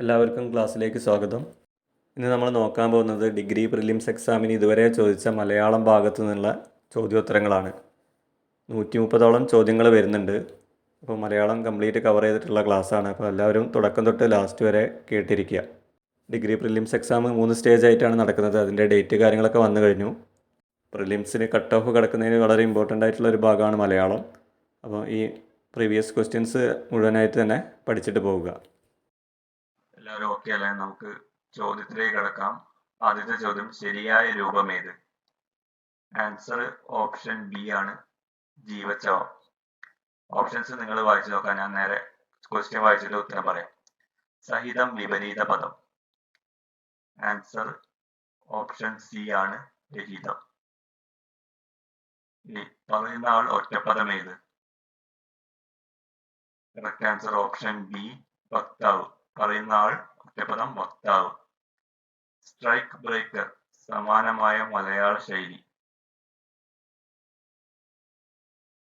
എല്ലാവർക്കും ക്ലാസ്സിലേക്ക് സ്വാഗതം. ഇന്ന് നമ്മൾ നോക്കാൻ പോകുന്നത് ഡിഗ്രി പ്രിലിംസ് എക്സാമിന് ഇതുവരെ ചോദിച്ച മലയാളം ഭാഗത്തു നിന്നുള്ള ചോദ്യോത്തരങ്ങളാണ്. 130ഓളം ചോദ്യങ്ങൾ വരുന്നുണ്ട്. അപ്പോൾ മലയാളം കംപ്ലീറ്റ് കവർ ചെയ്തിട്ടുള്ള ക്ലാസ്സാണ്. അപ്പോൾ എല്ലാവരും തുടക്കം തൊട്ട് ലാസ്റ്റ് വരെ കേട്ടിരിക്കുക. ഡിഗ്രി പ്രിലിംസ് എക്സാം 3 സ്റ്റേജ് ആയിട്ടാണ് നടക്കുന്നത്. അതിൻ്റെ ഡേറ്റ് കാര്യങ്ങളൊക്കെ വന്നു കഴിഞ്ഞു. പ്രിലിംസിന് കട്ട് ഓഫ് കിടക്കുന്നതിന് വളരെ ഇമ്പോർട്ടൻ്റ് ആയിട്ടുള്ള ഒരു ഭാഗമാണ് മലയാളം. അപ്പോൾ ഈ പ്രീവിയസ് ക്വസ്റ്റ്യൻസ് മുഴുവനായിട്ട് തന്നെ പഠിച്ചിട്ട് പോവുക. എല്ലാവരും ഓക്കെ അല്ലേ? നമുക്ക് ചോദ്യത്തിലേക്ക് കിടക്കാം. ആദ്യത്തെ ചോദ്യം, ശരിയായ രൂപം ഏത്? ആൻസർ ഓപ്ഷൻ ബി ആണ്, ജീവച്ഛവം. ഓപ്ഷൻസ് നിങ്ങൾ വായിച്ചു നോക്കാം. ഞാൻ നേരെ ക്വസ്റ്റ്യൻ വായിച്ചിട്ട് ഉത്തരം പറയാം. സഹിതം വിപരീത പദം. ആൻസർ ഓപ്ഷൻ സി ആണ്, രഹിതം. പറയുന്ന ആൾ ഒറ്റപ്പദം ഏത്? കറക്റ്റ് ആൻസർ ഓപ്ഷൻ ബി, വക്താവ്. പറയുന്ന ആൾ ഒറ്റപ്പദം, വക്താവ്. സ്ട്രൈക്ക് ബ്രേക്കർ സമാനമായ മലയാള ശൈലി.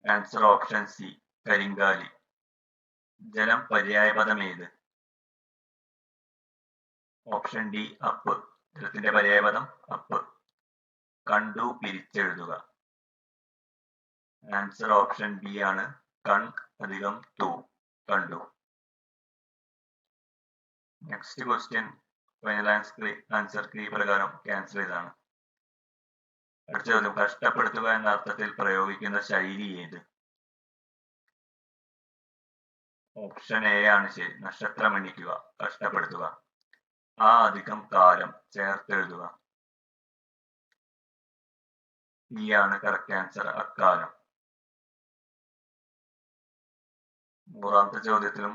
ആൻസർ ഓപ്ഷൻ സി, കരിങ്കാലി. ജലം പര്യായപദം ഏത്? ഓപ്ഷൻ ഡി, അപ്പ്. ജലത്തിന്റെ പര്യായപദം അപ്പ്. കണ്ടു പിരിച്ചെഴുതുക. ആൻസർ ഓപ്ഷൻ ബി ആണ്, കൺ അധികം തു, കണ്ടു. Next question final answer key പ്രകാരം ക്യാൻസൽ ചെയ്താണ്. അടുത്ത ചോദ്യം, കഷ്ടപ്പെടുത്തുക എന്ന അർത്ഥത്തിൽ പ്രയോഗിക്കുന്ന ശൈലി ഏത്? ഓപ്ഷൻ എ ആണ് ശരി, നക്ഷത്രം എണ്ണിക്കുക, കഷ്ടപ്പെടുത്തുക. ആ അധികം കാലം ചേർത്തെഴുതുക. ഈ ആണ് കറക്റ്റ് ആൻസർ, അക്കാലം. മൂന്നാമത്തെ ചോദ്യത്തിലും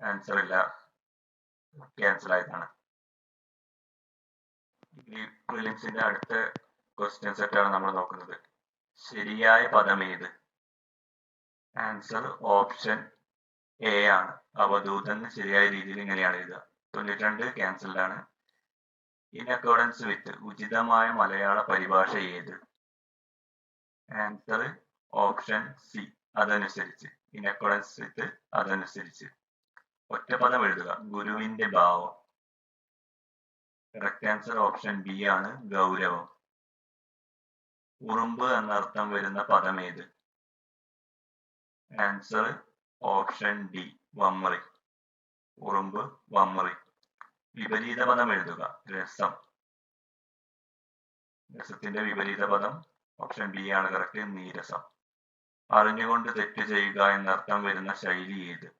ആൻസർ ഇല്ല, ക്യാൻസൽ ആയതാണ്. ഈ പ്രിലിംസിന്റെ അടുത്ത ക്വസ്റ്റ്യൻ സെറ്റാണ് നമ്മൾ നോക്കുന്നത്. ശരിയായ പദം ഏത്? ആൻസർ ഓപ്ഷൻ എ ആണ്, അവധൂതൻ. ശരിയായ രീതിയിൽ ഇങ്ങനെയാണ് എഴുതുക. 92 ക്യാൻസൽഡ് ആണ്. ഇൻ അക്കോർഡൻസ് വിത്ത്, ഉചിതമായ മലയാള പരിഭാഷ ഏത്? ആൻസർ ഓപ്ഷൻ സി, അതനുസരിച്ച്. ഇൻ അക്കോർഡൻസ് വിത്ത്, അതനുസരിച്ച്. ഒറ്റപ്പദം എഴുതുക, ഗുരുവിന്റെ ഭാവം. കറക്റ്റ് ആൻസർ ഓപ്ഷൻ ബി ആണ്, ഗൗരവം. ഉറുമ്പ് എന്നർത്ഥം വരുന്ന പദം ഏത്? ആൻസർ ഓപ്ഷൻ ഡി, വമ്മറി. ഉറുമ്പ്, വമ്മറി. വിപരീത പദം എഴുതുക, രസം. രസത്തിന്റെ വിപരീത പദം ഓപ്ഷൻ ബി ആണ് കറക്റ്റ്, നീരസം. അറിഞ്ഞുകൊണ്ട് തെറ്റ് ചെയ്യുക എന്നർത്ഥം വരുന്ന ശൈലി ഏത്?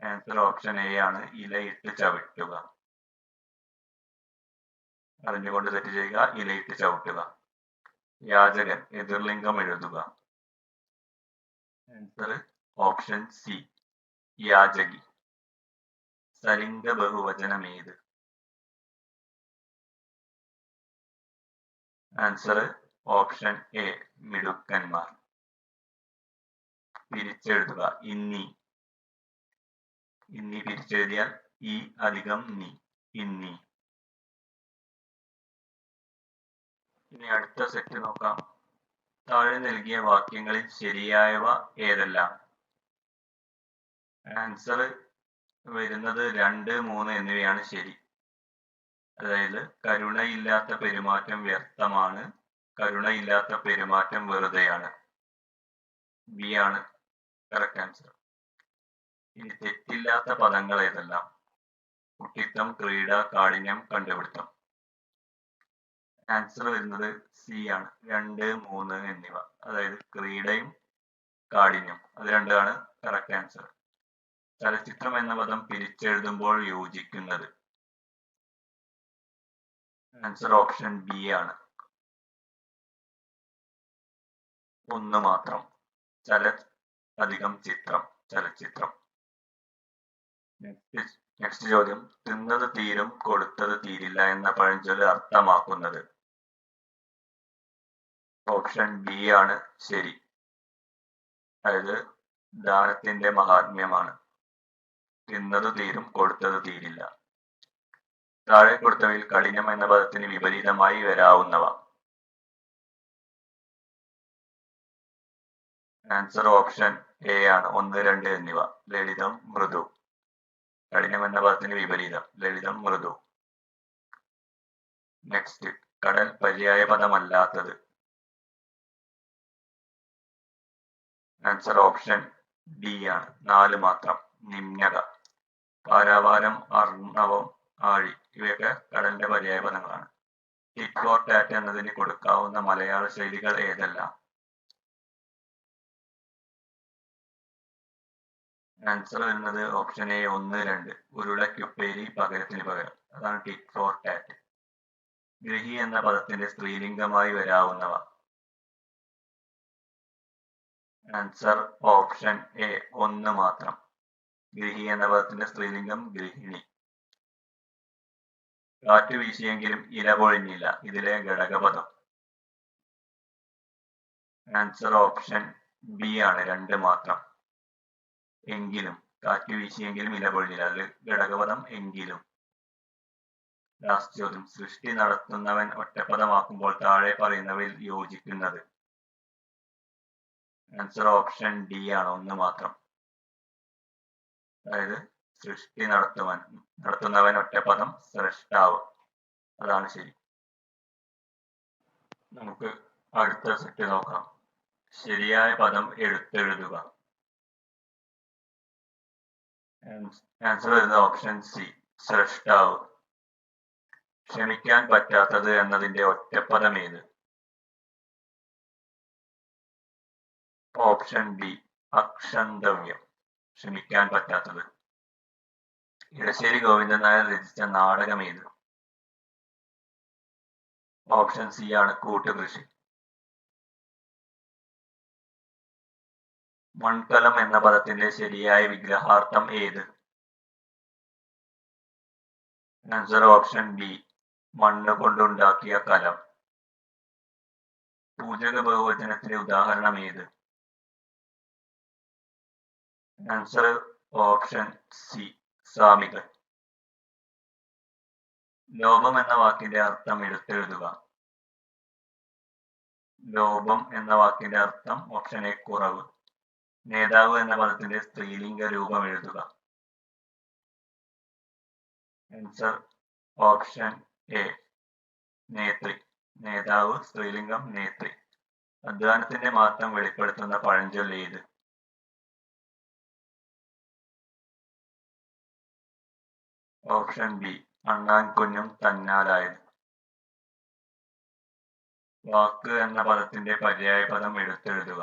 ആൻസർ ഓപ്ഷൻ എ ആണ്, ഇലയിട്ട് ചവിട്ടുക. അറിഞ്ഞുകൊണ്ട് തെറ്റ് ചെയ്യുക, ഇലയിട്ട് ചവിട്ടുക. യാചകൻ, എതിർലിംഗം എഴുതുക. ആൻസർ ഓപ്ഷൻ സി, യാചകി. സലിംഗ ബഹുവചനം ഏത്? ആൻസർ ഓപ്ഷൻ എ, മിടുക്കന്മാർ. പിരിച്ചെഴുതുക, ഇന്നി. ഇന്നി പിരിച്ചെഴുതിയാൽ ഈ അധികം നീ, ഇന്നി. ഇനി അടുത്ത സെറ്റ് നോക്കാം. താഴെ നൽകിയ വാക്യങ്ങളിൽ ശരിയായവ ഏതെല്ലാം? ആൻസർ വരുന്നത് 2, 3 എന്നിവയാണ് ശരി. അതായത് കരുണയില്ലാത്ത പെരുമാറ്റം വ്യർത്ഥമാണ്, കരുണയില്ലാത്ത പെരുമാറ്റം വെറുതെയാണ്. ബി ആണ് കറക്റ്റ് ആൻസർ. ഇനി തെറ്റില്ലാത്ത പദങ്ങൾ ഏതെല്ലാം? കുട്ടിത്തം, ക്രീഡ, കാഠിന്യം, കണ്ടുപിടുത്തം. ആൻസർ വരുന്നത് സി ആണ്, 2, 3 എന്നിവ. അതായത് ക്രീഡയും കാഠിന്യം, അത് രണ്ടാണ് കറക്റ്റ് ആൻസർ. ചലച്ചിത്രം എന്ന പദം പിരിച്ചെഴുതുമ്പോൾ യോജിക്കുന്നത്? ആൻസർ ഓപ്ഷൻ ബി ആണ്, 1 മാത്രം. ചല അധികം ചിത്രം, ചലച്ചിത്രം. നെക്സ്റ്റ് ചോദ്യം, തിന്നത് തീരും കൊടുത്തത് തീരില്ല എന്ന പഴഞ്ചൊല്ല് അർത്ഥമാക്കുന്നത്? ഓപ്ഷൻ ബി ആണ് ശരി, അതായത് ദാനത്തിന്റെ മഹാത്മ്യമാണ്. തിന്നത് തീരും കൊടുത്തത് തീരില്ല. താഴെ കൊടുത്തവയിൽ കഠിനം എന്ന പദത്തിന് വിപരീതമായി വരാവുന്നവ? ആൻസർ ഓപ്ഷൻ എ ആണ്, 1, 2 എന്നിവ. ലളിതം, മൃദു. കഠിനം എന്ന പദത്തിന് വിപരീതം ലളിതം, മൃദു. നെക്സ്റ്റ്, കടൽ പര്യായ പദമല്ലാത്തത്. ആൻസർ ഓപ്ഷൻ ഡി ആണ്, 4 മാത്രം. നിമ്നത, പാരാവാരം, അർണവം, ആഴി ഇവയൊക്കെ കടലിന്റെ പര്യായ പദങ്ങളാണ്. ടിറ്റ് ഫോർ ടാറ്റ് എന്നതിന് കൊടുക്കാവുന്ന മലയാള ശൈലികൾ ഏതെല്ലാം? ആൻസർ വരുന്നത് ഓപ്ഷൻ എ 1, 2. ഉരുളക്കുപ്പേരി, പകരത്തിന് പകരം. അതാണ് ടിറ്റ് ഫോർ ടാറ്റ്. ഗൃഹി എന്ന പദത്തിന്റെ സ്ത്രീലിംഗമായി വരാവുന്നവ. ആൻസർ ഓപ്ഷൻ എ 1 മാത്രം. ഗൃഹി എന്ന പദത്തിന്റെ സ്ത്രീലിംഗം ഗൃഹിണി. കാറ്റ് വീശിയെങ്കിലും ഇല പൊഴിഞ്ഞില്ല, ഇതിലെ ഘടകപദം. ആൻസർ ഓപ്ഷൻ ബി ആണ്, 2 മാത്രം. എങ്കിലും, കാറ്റ് വീശിയെങ്കിലും ഇല പൊഴിഞ്ഞില്ല, അതിൽ ഘടകപദം എങ്കിലും. ലാസ്റ്റ് ചോദ്യം, സൃഷ്ടി നടത്തുന്നവൻ ഒറ്റപ്പദമാക്കുമ്പോൾ താഴെ പറയുന്നവയിൽ യോജിക്കുന്നത്. ആൻസർ ഓപ്ഷൻ ഡി ആണ്, 1 മാത്രം. അതായത് സൃഷ്ടി നടത്തുന്നവൻ ഒറ്റപ്പദം, സ്രഷ്ടാവ്. അതാണ് ശരി. നമുക്ക് അടുത്ത സെറ്റ് നോക്കാം. ശരിയായ പദം എടുത്തെഴുതുക. ആൻസർ വരുന്നത് ഓപ്ഷൻ സി, സ്രഷ്ടാവ്. ക്ഷമിക്കാൻ പറ്റാത്തത് എന്നതിന്റെ ഒറ്റപ്പദം ഏത്? ഓപ്ഷൻ ബി, അക്ഷന്തവ്യം. ക്ഷമിക്കാൻ പറ്റാത്തത്. ഇടശ്ശേരി ഗോവിന്ദൻ നായർ രചിച്ച നാടകം ഏത്? ഓപ്ഷൻ സി ആണ്, കൂട്ടുകൃഷി. മൺകലം എന്ന പദത്തിന്റെ ശരിയായ വിഗ്രഹാർത്ഥം ഏത്? ആൻസർ ഓപ്ഷൻ ബി, മണ്ണ് കൊണ്ടുണ്ടാക്കിയ കലം. പൂജക ബഹുവചനത്തിന്റെ ഉദാഹരണം ഏത്? ആൻസർ ഓപ്ഷൻ സി, സ്വാമികൾ. ലോഭം എന്ന വാക്കിന്റെ അർത്ഥം എടുത്തെഴുതുക. ലോഭം എന്ന വാക്കിന്റെ അർത്ഥം ഓപ്ഷൻ എ, കുറവ്. നേതാവ് എന്ന പദത്തിന്റെ സ്ത്രീലിംഗ രൂപം എഴുതുക. ആൻസർ ഓപ്ഷൻ എ, നേത്രി. നേതാവ് സ്ത്രീലിംഗം നേത്രി. അധ്വാനത്തിന്റെ മാത്രം വെളിപ്പെടുത്തുന്ന പഴഞ്ചൊല്ല് ഏത്? ഓപ്ഷൻ ബി, അണ്ണാൻ കുഞ്ഞും തന്നാലായത്. വാക്ക് എന്ന പദത്തിന്റെ പര്യായ പദം എടുത്തെഴുതുക.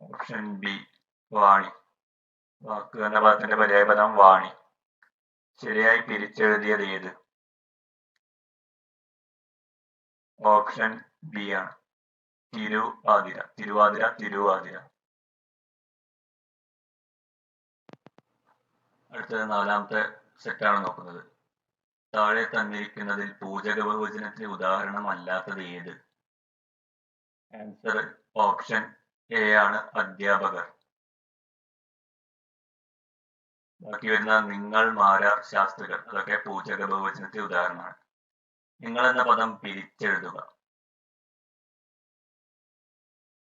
ഓപ്ഷൻ ബി, വാണി. വാക്ക് എന്ന പദത്തിന്റെ പര്യായ പദം വാണി. ശരിയായി പിരിച്ചെഴുതിയത് ഏത്? ഓപ്ഷൻ ബി ആണ്, തിരുവാതിര. തിരുവാതിര, തിരുവാതിര. അടുത്തത് 4ാമത്തെ സെറ്റാണ് നോക്കുന്നത്. താഴെ തന്നിരിക്കുന്നതിൽ പൂജക ബഹുവചനത്തിന് ഉദാഹരണം അല്ലാത്തത് ഏത്? ആൻസർ ഓപ്ഷൻ എ ആണ്, അധ്യാപകർ. ബാക്കി വരുന്ന നിങ്ങൾ, മാരാർ, ശാസ്ത്രികൾ അതൊക്കെ പൂജക ബഹുവചനത്തിന് ഉദാഹരണമാണ്. നിങ്ങൾ എന്ന പദം പിരിച്ചെഴുതുക.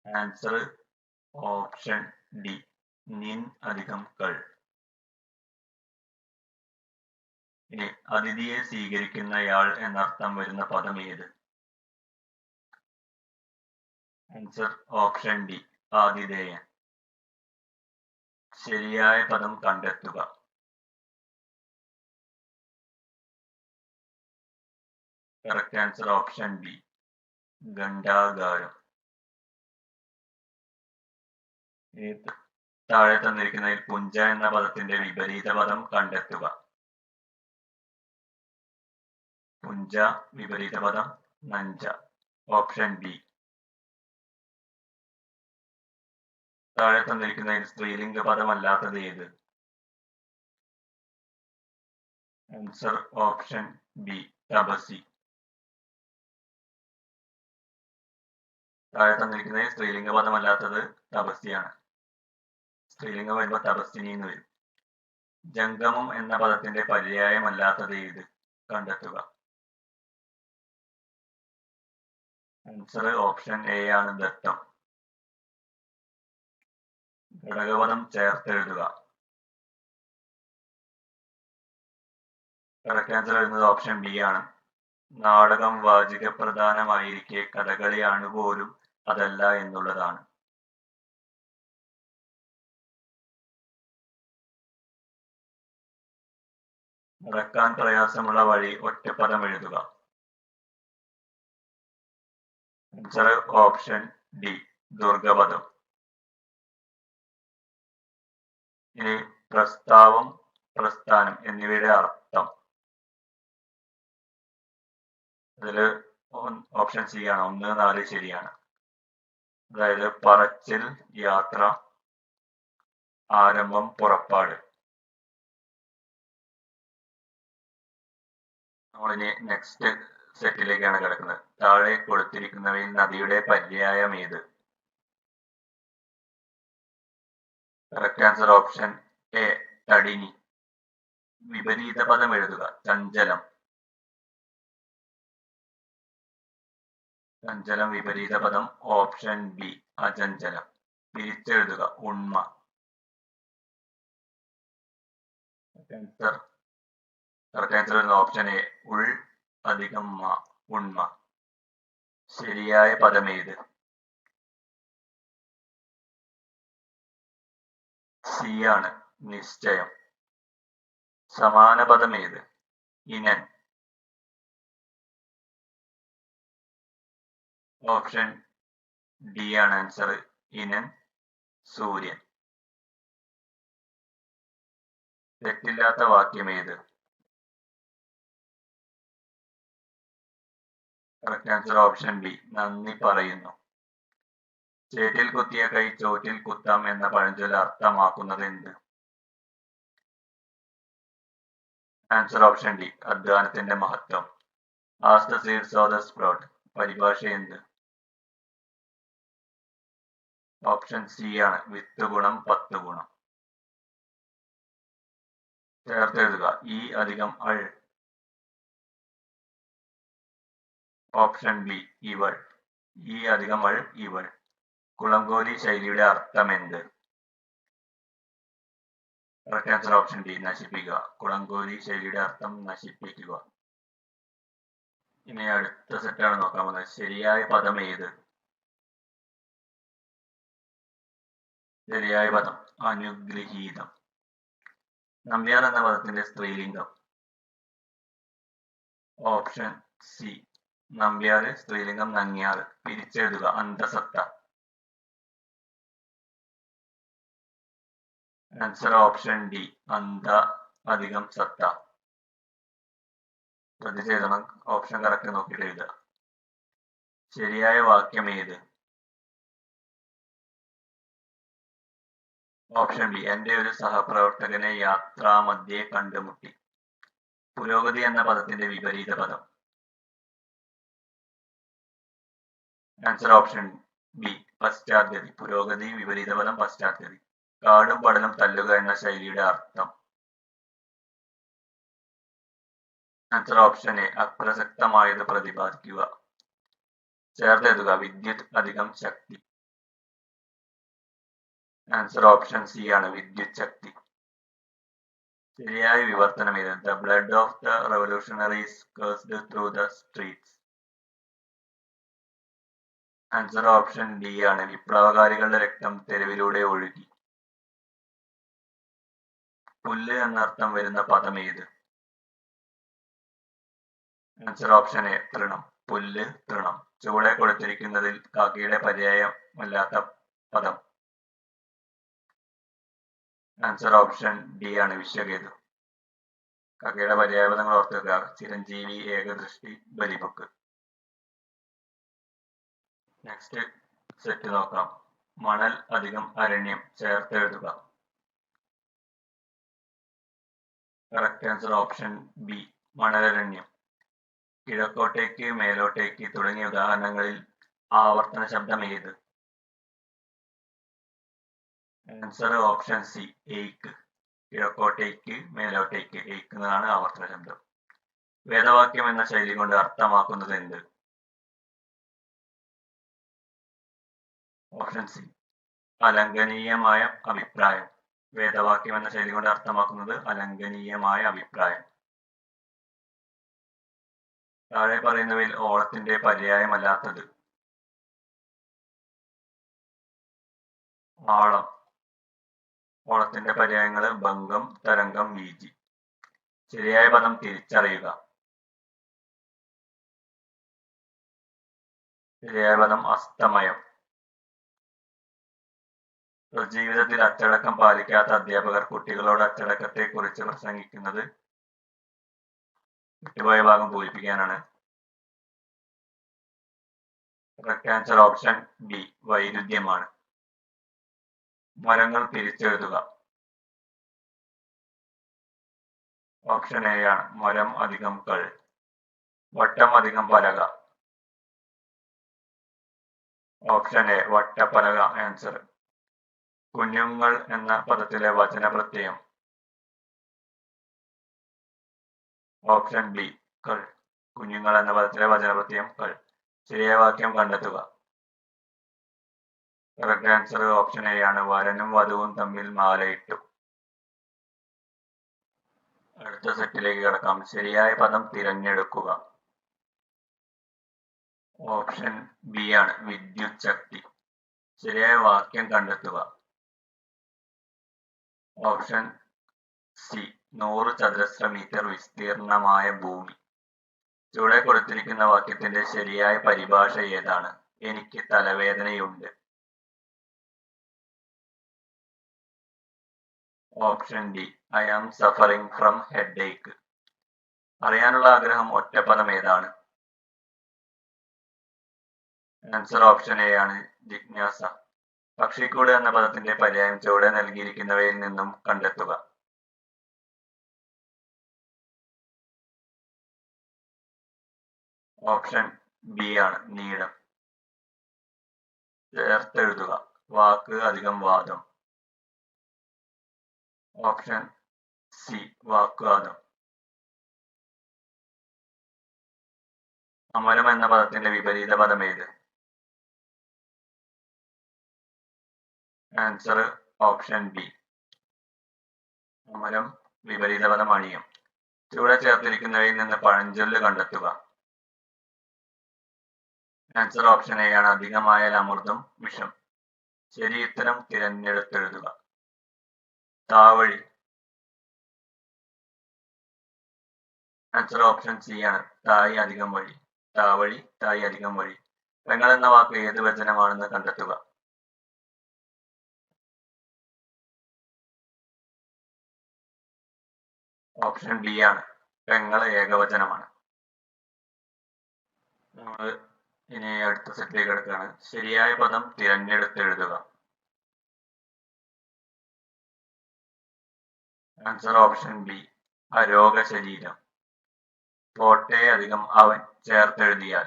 ആൻസർ ഓപ്ഷൻ ഡി, നിൻ അധികം കൾ. ഇനി അതിഥിയെ സ്വീകരിക്കുന്നയാൾ എന്നർത്ഥം വരുന്ന പദം ഏത്? ആൻസർ ഓപ്ഷൻ ഡി, ആതിഥേയൻ. ശരിയായ പദം കണ്ടെത്തുക. കറക്റ്റ് ആൻസർ ഓപ്ഷൻ ബി, ഘണ്ടാകാരം. താഴെ തന്നിരിക്കുന്നതിൽ പുഞ്ച എന്ന പദത്തിന്റെ വിപരീത പദം കണ്ടെത്തുക. പുഞ്ച, വിപരീത പദം നഞ്ച. Option B. താഴെ തന്നിരിക്കുന്നതിൽ സ്ത്രീലിംഗ പദമല്ലാത്തത് ഏത്? ആൻസർ ഓപ്ഷൻ ബി, തപസി. താഴെ തന്നിരിക്കുന്നതിൽ സ്ത്രീലിംഗ പദമല്ലാത്തത് തപസ്യാണ്. സ്ത്രീലിംഗം വരുമ്പോൾ തപസ്വിനി എന്ന് വരും. ജംഗമം എന്ന പദത്തിന്റെ പര്യായമല്ലാത്തത് ഏത്? കണ്ടെത്തുക. ആൻസർ ഓപ്ഷൻ എ ആണ്, ദത്തം. ഘടകപദം ചേർത്തെഴുതുക. കറക്റ്റ് ആൻസർ വരുന്നത് ഓപ്ഷൻ ബി ആണ്. നാടകം വാചിക പ്രധാനമായിരിക്കെ കഥകളിയാണ് പോലും അതല്ല എന്നുള്ളതാണ്. നടക്കാൻ പ്രയാസമുള്ള വഴി ഒറ്റപ്പദം എഴുതുക. ആൻസർ ഓപ്ഷൻ ഡി, ദുർഗപദം. ഇനി പ്രസ്താവം, പ്രസ്ഥാനം എന്നിവയുടെ അർത്ഥം. അതില് ഓപ്ഷൻ സി ആണ്, 1, 4 ശരിയാണ്. അതായത് പറച്ചിൽ, യാത്ര, ആരംഭം, പുറപ്പാട്. നമ്മളിനി നെക്സ്റ്റ് സെറ്റിലേക്കാണ് കിടക്കുന്നത്. താഴെ കൊടുത്തിരിക്കുന്നവയിൽ നദിയുടെ പര്യായം ഏത്? കറക്റ്റ് ആൻസർ ഓപ്ഷൻ എ, തടിനി. വിപരീത പദം എഴുതുക. ചഞ്ചലം. ചഞ്ചലം വിപരീത പദം ഓപ്ഷൻ ബി, അചഞ്ചലം. തിരിച്ചെഴുതുക. ഉണ്മ. കറക്റ്റ് ആൻസർ വരുന്ന ഓപ്ഷൻ എ, ഉൾ അധികം മ, ഉണ്മ. ശരിയായ പദം ഏത്? സി ആണ്, നിശ്ചയം. സമാന പദം ഏത്? ഇനൻ. ഓപ്ഷൻ ഡി ആണ് ആൻസർ, ഇനൻ, സൂര്യൻ. തെറ്റില്ലാത്ത വാക്യം ഏത്? കറക്റ്റ് ആൻസർ ഓപ്ഷൻ ബി, നന്ദി പറയുന്നു. ചേറ്റിൽ കുത്തിയ കൈ ചോറ്റിൽ കുത്താം എന്ന പഴഞ്ചൊല്ല് അർത്ഥമാക്കുന്നത് എന്ത്? ആൻസർ ഓപ്ഷൻ ഡി, അധ്വാനത്തിന്റെ മഹത്വം. As the seed so the sprout. പരിഭാഷ എന്ത്? ഓപ്ഷൻ സി ആണ്, വിത്ത് ഗുണം 10 ഗുണം. ചേർത്തെഴുതുക. ഈ അധികം അൾ. ഓപ്ഷൻ ബി, ഇവൾ. ഈ അധികം അൾ, ഇവൾ. കുളംകോലി ശൈലിയുടെ അർത്ഥം എന്ത്? കറക്റ്റ് ആൻസർ ഓപ്ഷൻ ഡി, നശിപ്പിക്കുക. കുളംകോലി ശൈലിയുടെ അർത്ഥം നശിപ്പിക്കുക. ഇനി അടുത്ത സെറ്റാണ് നോക്കാൻ പോകുന്നത്. ശരിയായ പദം ഏത്? ശരിയായ പദം അനുഗ്രഹീതം. നമ്പ്യാർ എന്ന പദത്തിന്റെ സ്ത്രീലിംഗം. ഓപ്ഷൻ സി, നമ്പ്യാര്, സ്ത്രീലിംഗം നങ്ങ്യാർ. പിരിച്ചെഴുതുക. അന്തസത്ത. ആൻസർ ഓപ്ഷൻ ഡി, അന്ത അധികം സത്ത. ശ്രദ്ധിച്ചെഴുതണം, ഓപ്ഷൻ കറക്റ്റ് നോക്കിയിട്ട് എഴുതുക. ശരിയായ വാക്യം ഏത്? ഓപ്ഷൻ ബി, എന്റെ ഒരു സഹപ്രവർത്തകനെ യാത്രാമധ്യേ കണ്ടുമുട്ടി. പുരോഗതി എന്ന പദത്തിന്റെ വിപരീത പദം. ആൻസർ ഓപ്ഷൻ ബി, പശ്ചാത്തലി. പുരോഗതി വിപരീത പദം പശ്ചാത്തലി. കാടും പടലും തല്ലുക എന്ന ശൈലിയുടെ അർത്ഥം. ആൻസർ ഓപ്ഷൻ എ, അപ്രസക്തമായത് പ്രതിപാദിക്കുക. ചേർത്തെഴുതുക. വിദ്യുത് അധികം ശക്തി. ആൻസർ ഓപ്ഷൻ സി ആണ്, വിദ്യുത് ശക്തി. ശരിയായ വിവർത്തനം ഏത്? The blood of the revolutionaries cursed through the streets. Answer option D ആണ്, വിപ്ലവകാരികളുടെ രക്തം തെരുവിലൂടെ ഒഴുകി. പുല്ല് എന്നർത്ഥം വരുന്ന പദം ഏത്? ആൻസർ ഓപ്ഷൻ എ, തൃണം. പുല്ല്, തൃണം. ചുവടെ കൊടുത്തിരിക്കുന്നതിൽ കാക്കയുടെ പര്യായമല്ലാത്ത പദം. ആൻസർ ഓപ്ഷൻ ഡി ആണ്, വിശ്വകേതു. കാക്കയുടെ പര്യായ പദങ്ങൾ ഓർത്തുവെക്കുക. ചിരഞ്ജീവി, ഏകദൃഷ്ടി, ബലിപൊക്ക്. നെക്സ്റ്റ് സെറ്റ് നോക്കാം. മണൽ അധികം അരണ്യം. ചേർത്തെഴുതുക. കറക്റ്റ് ആൻസർ ഓപ്ഷൻ ബി, മണലരണ്യം. കിഴക്കോട്ടേക്ക്, മേലോട്ടേക്ക് തുടങ്ങിയ ഉദാഹരണങ്ങളിൽ ആവർത്തന ശബ്ദം ഏത്? ആൻസർ ഓപ്ഷൻ സി, എയ്ക്ക്. കിഴക്കോട്ടേക്ക്, മേലോട്ടേക്ക്, എയ്ക്ക് എന്നതാണ് ആവർത്തന ശബ്ദം. വേദവാക്യം എന്ന ശൈലി കൊണ്ട് അർത്ഥമാക്കുന്നത് എന്ത്? ഓപ്ഷൻ സി, അലംഘനീയമായ അഭിപ്രായം. വേദവാക്യം എന്ന ശൈലി കൊണ്ട് അർത്ഥമാക്കുന്നത് അലംഘനീയമായ അഭിപ്രായം. താഴെ പറയുന്നവയിൽ ഓളത്തിന്റെ പര്യായമല്ലാത്തത്. ആളം. ഓളത്തിന്റെ പര്യായങ്ങൾ ഭംഗം, തരംഗം, വീചി. ശരിയായ പദം തിരിച്ചറിയുക. ശരിയായ പദം അസ്തമയം. ജീവിതത്തിൽ അച്ചടക്കം പാലിക്കാത്ത അധ്യാപകർ കുട്ടികളോട് അച്ചടക്കത്തെ കുറിച്ച് പ്രസംഗിക്കുന്നത്. വിട്ടുപോയ ഭാഗം പൂരിപ്പിക്കാനാണ്. കറക്റ്റ് ആൻസർ ഓപ്ഷൻ ബി, വൈരുദ്ധ്യമാണ്. മരങ്ങൾ തിരിച്ചെഴുതുക. ഓപ്ഷൻ എ ആണ്, മരം അധികം കൾ. വട്ടം അധികം പലക. ഓപ്ഷൻ എ, വട്ടപ്പലക ആൻസർ. കുഞ്ഞുങ്ങൾ എന്ന പദത്തിലെ വചനപ്രത്യയം. ഓപ്ഷൻ ബി, കൾ. കുഞ്ഞുങ്ങൾ എന്ന പദത്തിലെ വചനപ്രത്യയം കൾ. ശരിയായ വാക്യം കണ്ടെത്തുക. കറക്റ്റ് ആൻസർ ഓപ്ഷൻ എ ആണ്, വരനും വധുവും തമ്മിൽ മാലയിട്ടു. അടുത്ത സെറ്റിലേക്ക് കിടക്കാം. ശരിയായ പദം തിരഞ്ഞെടുക്കുക. ഓപ്ഷൻ ബി ആണ്, വിദ്യുത് ശക്തി. ശരിയായ വാക്യം കണ്ടെത്തുക. ഓപ്ഷൻ സി, 100 ചതുരശ്ര മീറ്റർ വിസ്തീർണമായ ഭൂമി. ചുവടെ കൊടുത്തിരിക്കുന്ന വാക്യത്തിന്റെ ശരിയായ പരിഭാഷ ഏതാണ്? എനിക്ക് തലവേദനയുണ്ട്. Option D, I am suffering from headache. അറിയാനുള്ള ആഗ്രഹം ഒറ്റപ്പദം ഏതാണ്? ആൻസർ ഓപ്ഷൻ എ ആണ്, ജിജ്ഞാസ. പക്ഷിക്കൂട് എന്ന പദത്തിന്റെ പര്യായം ചുവടെ നൽകിയിരിക്കുന്നവയിൽ നിന്നും കണ്ടെത്തുക. ഓപ്ഷൻ ബി ആണ്, നീളം. ചേർത്തെഴുതുക. വാക്ക് അധികം വാദം. Option C, വാഗ്വാദം. അമരം എന്ന പദത്തിന്റെ വിപരീത പദം ഏത്? ആൻസർ ഓപ്ഷൻ ബി, അമരം വിപരീത പദം അണിയം. ചുവടെ ചേർത്തിരിക്കുന്നവയിൽ നിന്ന് പഴഞ്ചൊല്ല് കണ്ടെത്തുക. ആൻസർ ഓപ്ഷൻ എ ആണ്, അധികമായാൽ അമൃതം വിഷം. ശരി ഉത്തരം തിരഞ്ഞെടുത്തെഴുതുക. താവഴി. ആൻസർ ഓപ്ഷൻ സി ആണ്, തായ് അധികം വഴി. താവഴി, തായ് അധികം വഴി. പെങ്ങൾ എന്ന വാക്ക് ഏത് വചനമാണെന്ന് കണ്ടെത്തുക. ഓപ്ഷൻ ബി ആണ്, പെങ്ങൾ ഏകവചനമാണ്. നമ്മൾ ഇനി അടുത്ത സെറ്റിലേക്ക് കിടക്കുകയാണ്. ശരിയായ പദം തിരഞ്ഞെടുത്തെഴുതുക. ആൻസർ ഓപ്ഷൻ ബി, അരോഗ ശരീരം. പോട്ടെ അധികം അവൻ ചേർത്തെഴുതിയാൽ.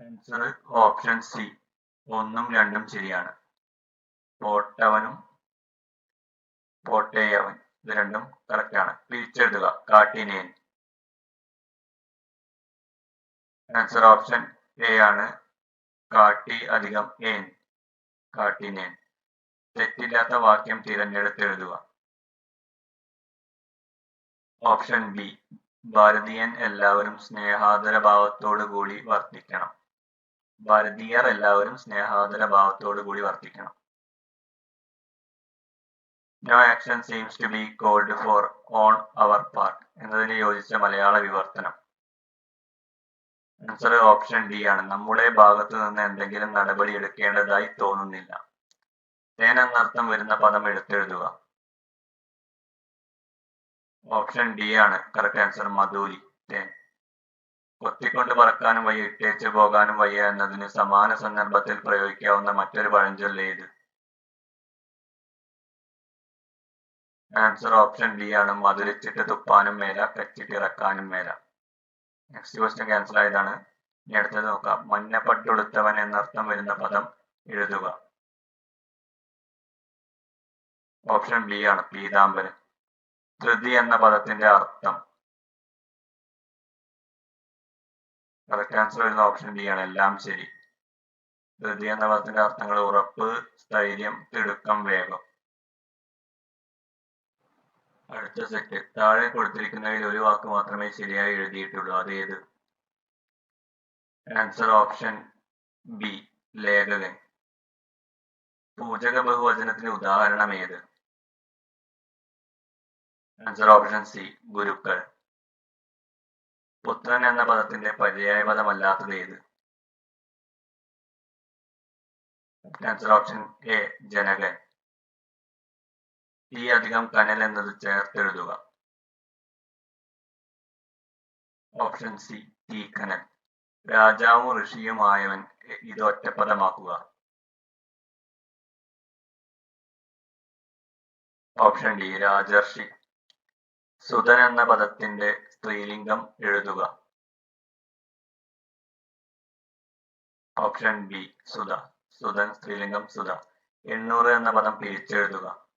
ആൻസർ ഓപ്ഷൻ സി, 1ഉം 2ഉം ശരിയാണ്. പോട്ടവനും പോട്ടേയവൻ, ഇത് രണ്ടും കറക്റ്റ് ആണ്. പിരിച്ചെഴുതുക. കാട്ടിനേൻ. ആൻസർ ഓപ്ഷൻ എ ആണ്, കാട്ടി അധികം ഏൻ, കാട്ടിനേൻ. തെറ്റില്ലാത്ത വാക്യം തിരഞ്ഞെടുത്തെഴുതുക. ഓപ്ഷൻ ബി, ഭാരതീയൻ എല്ലാവരും സ്നേഹാദരഭാവത്തോടു കൂടി വർത്തിക്കണം. ഭാരതീയർ എല്ലാവരും സ്നേഹാദരഭാവത്തോടു കൂടി വർത്തിക്കണം. No action seems to be called for on our part എന്നതിന് യോജിച്ച മലയാള വിവർത്തനം. ആൻസർ ഓപ്ഷൻ ഡി ആണ്, നമ്മുടെ ഭാഗത്തു നിന്ന് എന്തെങ്കിലും നടപടി എടുക്കേണ്ടതായി തോന്നുന്നില്ല. തേൻ എന്നർത്ഥം വരുന്ന പദം എടുത്തെഴുതുക. ഓപ്ഷൻ ഡി ആണ് കറക്റ്റ് ആൻസർ, മധൂരി, തേൻ. കൊത്തിക്കൊണ്ട് പറക്കാനും വയ്യ, ഇട്ടേച്ച് പോകാനും വയ്യ എന്നതിന് സമാന സന്ദർഭത്തിൽ പ്രയോഗിക്കാവുന്ന മറ്റൊരു പഴഞ്ചൊല്ല് ഏത്? ആൻസർ ഓപ്ഷൻ ഡി ആണ്, മധുരിച്ചിട്ട് തുപ്പാനും മേല, കച്ചിട്ടിറക്കാനും മേല. നെക്സ്റ്റ് ക്വസ്റ്റ്യൻ ക്യാൻസൽ ആയതാണ്. ഇനി അടുത്തത് നോക്കാം. മഞ്ഞപ്പട്ടുടുത്തവൻ എന്നർത്ഥം വരുന്ന പദം എഴുതുക. ഓപ്ഷൻ ബി ആണ്, പീതാംബരൻ. ധൃതി എന്ന പദത്തിന്റെ അർത്ഥം. കറക്റ്റ് ആൻസർ വരുന്ന ഓപ്ഷൻ ബി ആണ്, എല്ലാം ശരി. ധൃതി എന്ന പദത്തിന്റെ അർത്ഥങ്ങൾ ഉറപ്പ്, സ്ഥൈര്യം, തിടുക്കം, വേഗം. അടുത്ത സെറ്റ്. താഴെ കൊടുത്തിരിക്കുന്നതിൽ ഒരു വാക്ക് മാത്രമേ ശരിയായി എഴുതിയിട്ടുള്ളൂ. അതേത്? ആൻസർ ഓപ്ഷൻ ബി, ലേഖകൻ. പൂജക ബഹുവചനത്തിന് ഉദാഹരണം ഏത്? ആൻസർ ഓപ്ഷൻ സി, ഗുരുക്കൾ. പുത്രൻ എന്ന പദത്തിന്റെ പര്യായപദമല്ലാത്തത് ഏത്? ആൻസർ ഓപ്ഷൻ എ, ജനകൻ. തീ അധികം കനൽ എന്നത് ചേർത്തെഴുതുക. ഓപ്ഷൻ സി, തീക്കനൽ. രാജാവും ഋഷിയുമായവൻ ഇത് ഒറ്റപ്പദമാക്കുക. ഓപ്ഷൻ ഡി, രാജർഷി. സുതൻ എന്ന പദത്തിന്റെ സ്ത്രീലിംഗം എഴുതുക. ഓപ്ഷൻ ബി, സുധ. സുതൻ സ്ത്രീലിംഗം സുധ. 800 എന്ന പദം പിരിച്ചെഴുതുക.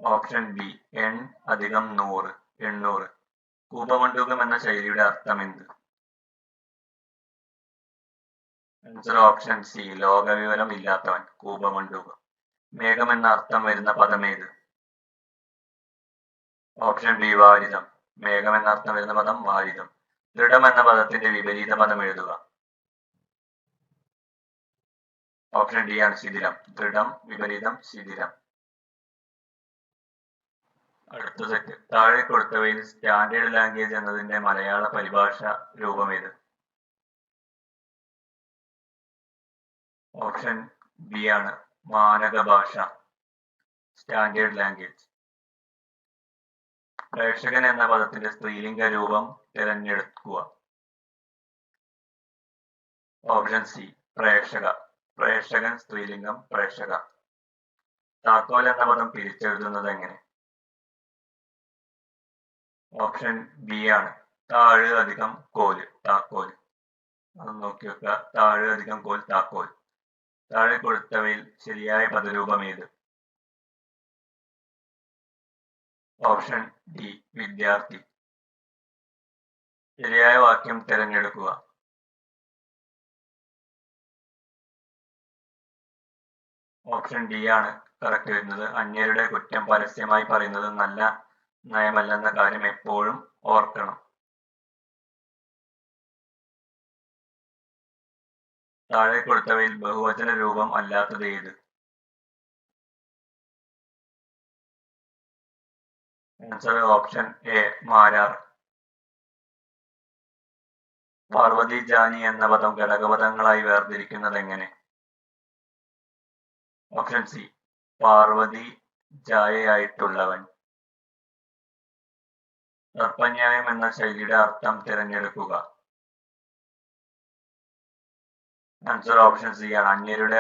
ഓപ്ഷൻ ബി, എൺ അധികം 100, 800. കൂപമണ്ഡൂകം എന്ന ശൈലിയുടെ അർത്ഥം എന്ത്? ആൻസർ ഓപ്ഷൻ സി, ലോകവിവരം ഇല്ലാത്തവൻ, കൂപമണ്ഡൂകം. മേഘം എന്ന അർത്ഥം വരുന്ന പദം ഏത്? ഓപ്ഷൻ ബി, വാരിതം. മേഘം എന്ന അർത്ഥം വരുന്ന പദം വാരിതം. ദൃഢം എന്ന പദത്തിന്റെ വിപരീത പദം എഴുതുക. ഓപ്ഷൻ ഡി ആണ്, ശിഥിലം. ദൃഢം വിപരീതം ശിഥിലം. അടുത്ത സെറ്റ്. താഴെ കൊടുത്തവയിൽ സ്റ്റാൻഡേർഡ് ലാംഗ്വേജ് എന്നതിന്റെ മലയാള പരിഭാഷ രൂപം ഏത്? ഓപ്ഷൻ ബി ആണ്, മാനക ഭാഷ, സ്റ്റാൻഡേർഡ് ലാംഗ്വേജ്. പ്രേക്ഷകൻ എന്ന പദത്തിന്റെ സ്ത്രീലിംഗ രൂപം തിരഞ്ഞെടുക്കുക. ഓപ്ഷൻ സി, പ്രേക്ഷക. പ്രേക്ഷകൻ സ്ത്രീലിംഗം പ്രേക്ഷക. താക്കോൽ എന്ന പദം പിരിച്ചെഴുതുന്നത് എങ്ങനെ? ഓപ്ഷൻ ബി ആണ്, താഴ് അധികം കോല്, താക്കോൽ. അത് നോക്കി വെക്കുക. താഴ് അധികം കോൽ, താക്കോൽ. താഴെ കൊടുത്തവയിൽ ശരിയായ പദരൂപം ഏത്? ഓപ്ഷൻ ഡി, വിദ്യാർത്ഥി. ശരിയായ വാക്യം തിരഞ്ഞെടുക്കുക. ഓപ്ഷൻ ഡി ആണ് കറക്റ്റ് വരുന്നത്. അന്യരുടെ കുറ്റം പരസ്യമായി പറയുന്നത് നല്ല നയമല്ലെന്ന കാര്യം എപ്പോഴും ഓർക്കണം. താഴെ കൊടുത്തവയിൽ ബഹുവചന രൂപം അല്ലാത്തത് ഏത്? Answer option A, Marar. Parvati ജാനി എന്ന പദം ഘടകപദങ്ങളായി വേർതിരിക്കുന്നത് എങ്ങനെ? ഓപ്ഷൻ സി, പാർവതി ജായയായിട്ടുള്ളവൻ. സർപ്പന്യായം എന്ന ശൈലിയുടെ അർത്ഥം തിരഞ്ഞെടുക്കുക. ആൻസർ ഓപ്ഷൻ സി ആണ്, അന്യരുടെ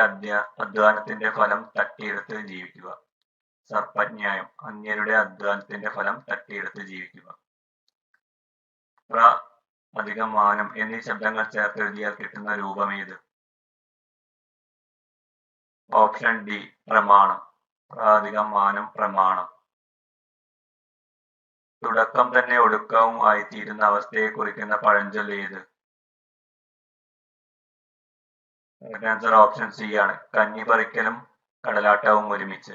അധ്വാനത്തിന്റെ ഫലം തട്ടിയെടുത്ത് ജീവിക്കുക. സർപ്പന്യായം, അന്യരുടെ അധ്വാനത്തിന്റെ ഫലം തട്ടിയെടുത്ത് ജീവിക്കുക. പ്ര അധികം മാനം എന്നീ ശബ്ദങ്ങൾ ചേർത്തെഴുതിയാൽ കിട്ടുന്ന രൂപം ഏത്? ഓപ്ഷൻ ഡി, പ്രമാണം. പ്ര അധികം മാനം, പ്രമാണം. തുടക്കം തന്നെ ഒടുക്കവും ആയിത്തീരുന്ന അവസ്ഥയെ കുറിക്കുന്ന പഴഞ്ചൊല്ല് ഏത്? ആൻസർ ഓപ്ഷൻ സി ആണ്, കഞ്ഞി പറിക്കലും കടലാട്ടവും ഒരുമിച്ച്.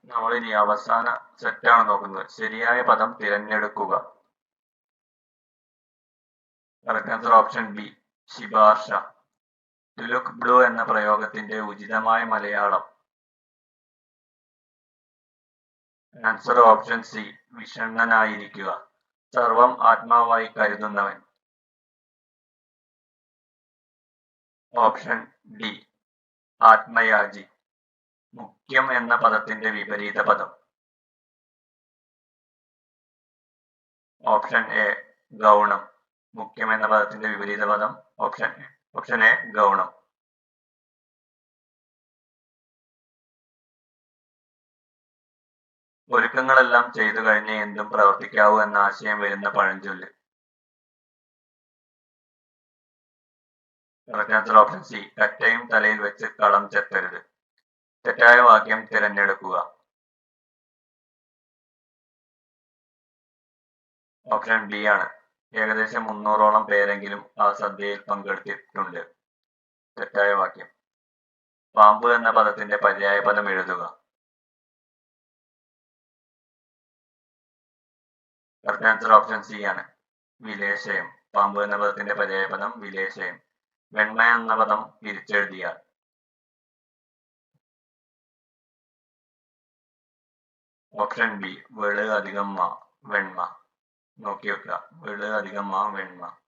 നമ്മളിനി അവസാന സെറ്റാണ് നോക്കുന്നത്. ശരിയായ പദം തിരഞ്ഞെടുക്കുക. കറക്റ്റ് ആൻസർ ഓപ്ഷൻ ബി, ശിപാർശ. ടു ലുക്ക് ബ്ലൂ എന്ന പ്രയോഗത്തിന്റെ ഉചിതമായ മലയാളം. ആൻസർ ഓപ്ഷൻ സി, വിഷണ്ണനായിരിക്കുക. സർവം ആത്മാവായി കരുതുന്നവൻ. Option D, ആത്മയാജി. മുഖ്യം എന്ന പദത്തിന്റെ വിപരീത പദം. ഓപ്ഷൻ എ, ഗൗണം. മുഖ്യം എന്ന പദത്തിന്റെ വിപരീത പദം ഓപ്ഷൻ എ, ഗൗണം. ഒരുക്കങ്ങളെല്ലാം ചെയ്തു കഴിഞ്ഞേ എന്തും പ്രവർത്തിക്കാവൂ എന്ന ആശയം വരുന്ന പഴഞ്ചൊല്ല്. ആൻസർ ഓപ്ഷൻ സി, കറ്റയും തലയിൽ വെച്ച് കളം ചെത്തരുത്. തെറ്റായ വാക്യം തിരഞ്ഞെടുക്കുക. ഓപ്ഷൻ ബി ആണ്, ഏകദേശം 300ഓളം പേരെങ്കിലും ആ സദ്യയിൽ പങ്കെടുത്തിട്ടുണ്ട്. തെറ്റായ വാക്യം. പാമ്പ് എന്ന പദത്തിന്റെ പര്യായ പദം എഴുതുക. കറക്റ്റ് ആൻസർ ഓപ്ഷൻ സി ആണ്, വിലേശയം. പാമ്പ് എന്ന പദത്തിന്റെ പര്യായപദം വിലേശയം. വെണ്മ എന്ന പദം തിരിച്ചെഴുതിയാൽ. ഓപ്ഷൻ ബി വെള് അധികം മാ, വെണ്മ. നോക്കി വെക്കുക, വെള് അധികം മാ, വെണ്മ.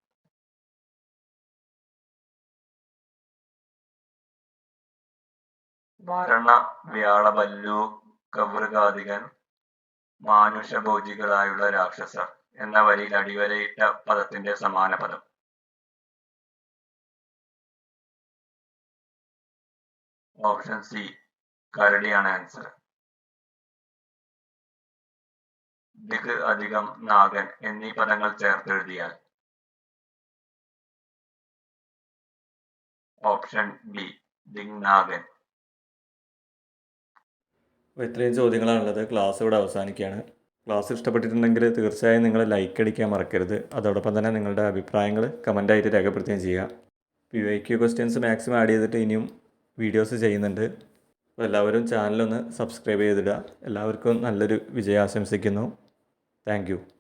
വരണ വ്യാളബല്ലു കവൃകാധികൻ മാനുഷഭോജികളായുള്ള രാക്ഷസർ എന്ന വരിയിൽ അടിവരയിട്ട പദത്തിന്റെ സമാന പദം. ഓപ്ഷൻ സി കരടിയാണ് ആൻസർ. ദിഗ് അധികം നാഗൻ എന്നീ പദങ്ങൾ ചേർത്തെഴുതിയാൽ. Option B ദിങ്നാഗൻ. അപ്പോൾ ഇത്രയും ചോദ്യങ്ങളാണുള്ളത്. ക്ലാസ് ഇവിടെ അവസാനിക്കുകയാണ്. ക്ലാസ് ഇഷ്ടപ്പെട്ടിട്ടുണ്ടെങ്കിൽ തീർച്ചയായും നിങ്ങൾ ലൈക്ക് അടിക്കാൻ മറക്കരുത്. അതോടൊപ്പം തന്നെ നിങ്ങളുടെ അഭിപ്രായങ്ങൾ കമൻ്റായിട്ട് രേഖപ്പെടുത്തുകയും ചെയ്യുക. PYQ ക്വസ്റ്റ്യൻസ് മാക്സിമം ആഡ് ചെയ്തിട്ട് ഇനിയും വീഡിയോസ് ചെയ്യുന്നുണ്ട്. അപ്പോൾ എല്ലാവരും ചാനലൊന്ന് സബ്സ്ക്രൈബ് ചെയ്തിടുക. എല്ലാവർക്കും നല്ലൊരു വിജയം ആശംസിക്കുന്നു. Thank you.